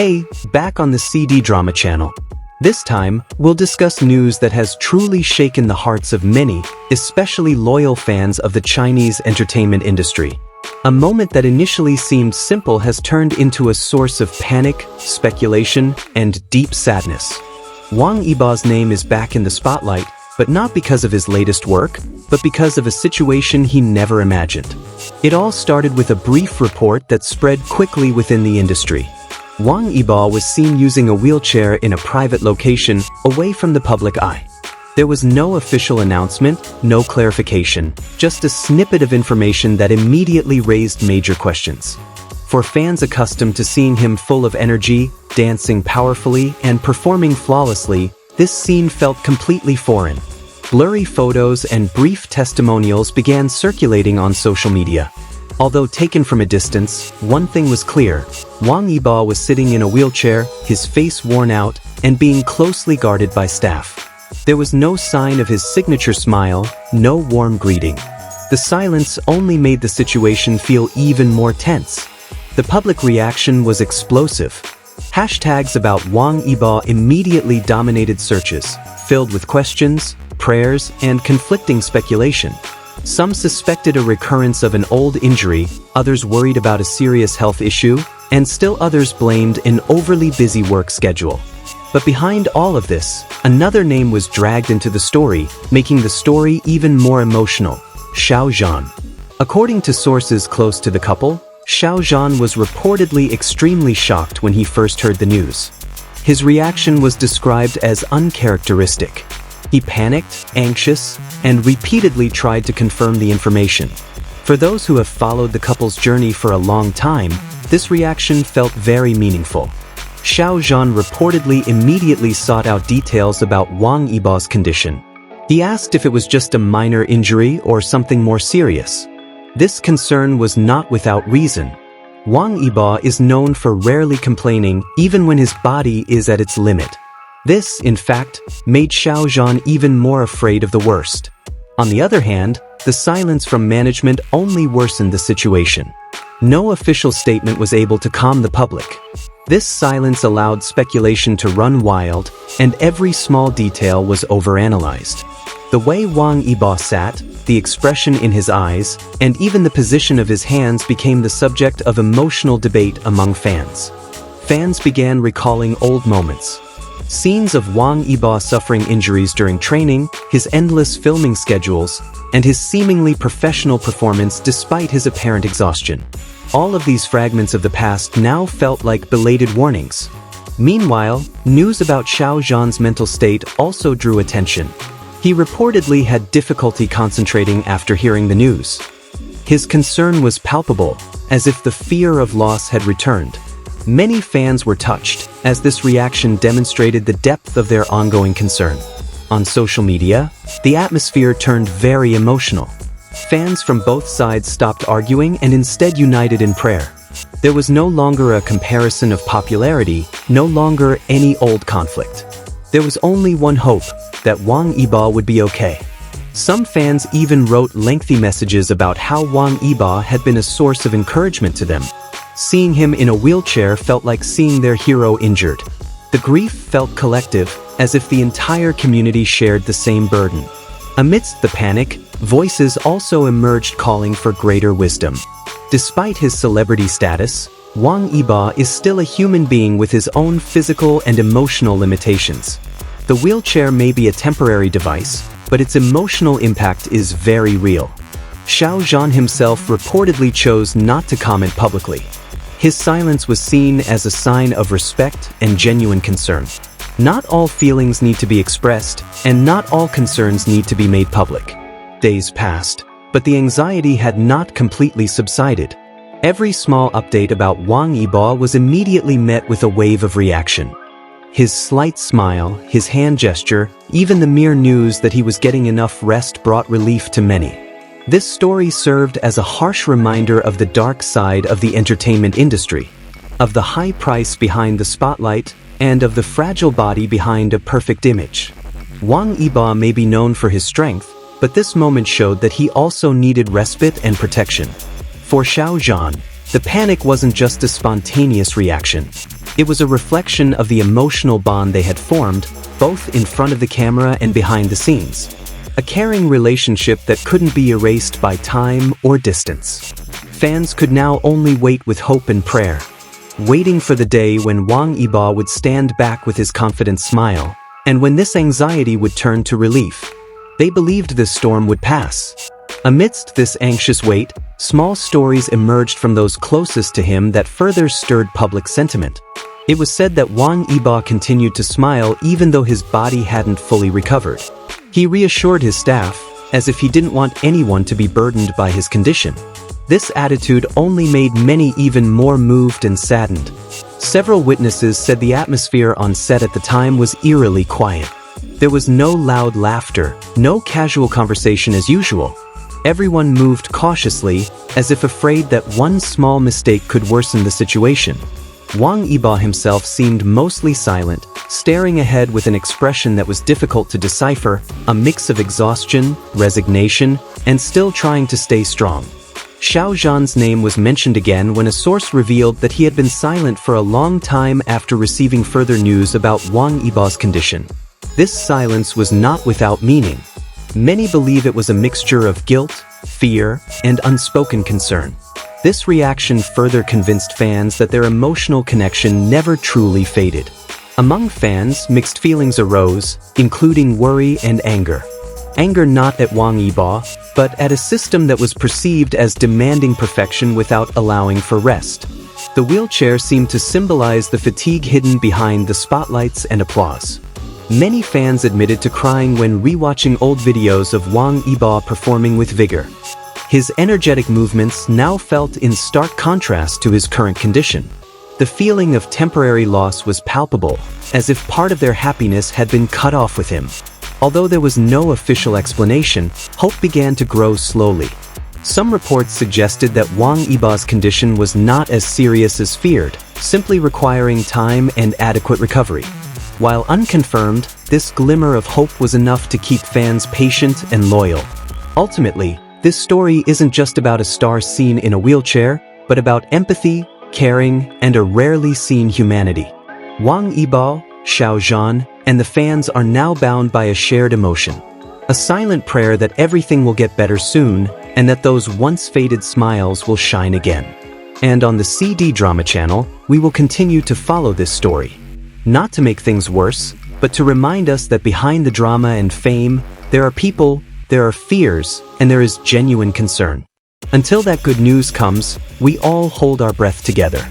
Hey, back on the CD Drama channel. This time, we'll discuss news that has truly shaken the hearts of many, especially loyal fans of the Chinese entertainment industry. A moment that initially seemed simple has turned into a source of panic, speculation, and deep sadness. Wang Yibo's name is back in the spotlight, but not because of his latest work, but because of a situation he never imagined. It all started with a brief report that spread quickly within the industry. Wang Yibo was seen using a wheelchair in a private location away from the public eye. There was no official announcement, no clarification, just a snippet of information that immediately raised major questions. For fans accustomed to seeing him full of energy, dancing powerfully, and performing flawlessly, this scene felt completely foreign. Blurry photos and brief testimonials began circulating on social media. Although taken from a distance, one thing was clear. Wang Yibo was sitting in a wheelchair, his face worn out, and being closely guarded by staff. There was no sign of his signature smile, no warm greeting. The silence only made the situation feel even more tense. The public reaction was explosive. Hashtags about Wang Yibo immediately dominated searches, filled with questions, prayers, and conflicting speculation. Some suspected a recurrence of an old injury, others worried about a serious health issue, and still others blamed an overly busy work schedule. But behind all of this, another name was dragged into the story, making the story even more emotional: Xiao Zhan. According to sources close to the couple, Xiao Zhan was reportedly extremely shocked when he first heard the news. His reaction was described as uncharacteristic. He panicked, anxious, and repeatedly tried to confirm the information. For those who have followed the couple's journey for a long time, this reaction felt very meaningful. Xiao Zhan reportedly immediately sought out details about Wang Yibo's condition. He asked if it was just a minor injury or something more serious. This concern was not without reason. Wang Yibo is known for rarely complaining even when his body is at its limit. This, in fact, made Xiao Zhan even more afraid of the worst. On the other hand, the silence from management only worsened the situation. No official statement was able to calm the public. This silence allowed speculation to run wild, and every small detail was overanalyzed. The way Wang Yibo sat, the expression in his eyes, and even the position of his hands became the subject of emotional debate among fans. Fans began recalling old moments. Scenes of Wang Yibo suffering injuries during training, his endless filming schedules, and his seemingly professional performance despite his apparent exhaustion. All of these fragments of the past now felt like belated warnings. Meanwhile, news about Xiao Zhan's mental state also drew attention. He reportedly had difficulty concentrating after hearing the news. His concern was palpable, as if the fear of loss had returned. Many fans were touched, as this reaction demonstrated the depth of their ongoing concern. On social media, the atmosphere turned very emotional. Fans from both sides stopped arguing and instead united in prayer. There was no longer a comparison of popularity, no longer any old conflict. There was only one hope, that Wang Yibo would be okay. Some fans even wrote lengthy messages about how Wang Yibo had been a source of encouragement to them. Seeing him in a wheelchair felt like seeing their hero injured. The grief felt collective, as if the entire community shared the same burden. Amidst the panic, voices also emerged calling for greater wisdom. Despite his celebrity status, Wang Yibo is still a human being with his own physical and emotional limitations. The wheelchair may be a temporary device, but its emotional impact is very real. Xiao Zhan himself reportedly chose not to comment publicly. His silence was seen as a sign of respect and genuine concern. Not all feelings need to be expressed, and not all concerns need to be made public. Days passed, but the anxiety had not completely subsided. Every small update about Wang Yibo was immediately met with a wave of reaction. His slight smile, his hand gesture, even the mere news that he was getting enough rest brought relief to many. This story served as a harsh reminder of the dark side of the entertainment industry, of the high price behind the spotlight, and of the fragile body behind a perfect image. Wang Yibo may be known for his strength, but this moment showed that he also needed respite and protection. For Xiao Zhan, the panic wasn't just a spontaneous reaction. It was a reflection of the emotional bond they had formed, both in front of the camera and behind the scenes. A caring relationship that couldn't be erased by time or distance. Fans could now only wait with hope and prayer, waiting for the day when Wang Yibo would stand back with his confident smile, and when this anxiety would turn to relief. They believed this storm would pass. Amidst this anxious wait, small stories emerged from those closest to him that further stirred public sentiment. It was said that Wang Yibo continued to smile even though his body hadn't fully recovered. He reassured his staff, as if he didn't want anyone to be burdened by his condition. This attitude only made many even more moved and saddened. Several witnesses said the atmosphere on set at the time was eerily quiet. There was no loud laughter, no casual conversation as usual. Everyone moved cautiously, as if afraid that one small mistake could worsen the situation. Wang Yibo himself seemed mostly silent, staring ahead with an expression that was difficult to decipher, a mix of exhaustion, resignation, and still trying to stay strong. Xiao Zhan's name was mentioned again when a source revealed that he had been silent for a long time after receiving further news about Wang Yibo's condition. This silence was not without meaning. Many believe it was a mixture of guilt, fear, and unspoken concern. This reaction further convinced fans that their emotional connection never truly faded. Among fans, mixed feelings arose, including worry and anger. Anger not at Wang Yibo, but at a system that was perceived as demanding perfection without allowing for rest. The wheelchair seemed to symbolize the fatigue hidden behind the spotlights and applause. Many fans admitted to crying when rewatching old videos of Wang Yibo performing with vigor. His energetic movements now felt in stark contrast to his current condition. The feeling of temporary loss was palpable, as if part of their happiness had been cut off with him. Although there was no official explanation, hope began to grow slowly. Some reports suggested that Wang Yibo's condition was not as serious as feared, simply requiring time and adequate recovery. While unconfirmed, this glimmer of hope was enough to keep fans patient and loyal. Ultimately, this story isn't just about a star seen in a wheelchair, but about empathy, caring, and a rarely seen humanity. Wang Yibo, Xiao Zhan, and the fans are now bound by a shared emotion. A silent prayer that everything will get better soon, and that those once faded smiles will shine again. And on the CD Drama channel, we will continue to follow this story. Not to make things worse, but to remind us that behind the drama and fame, there are people, there are fears, and there is genuine concern. Until that good news comes, we all hold our breath together.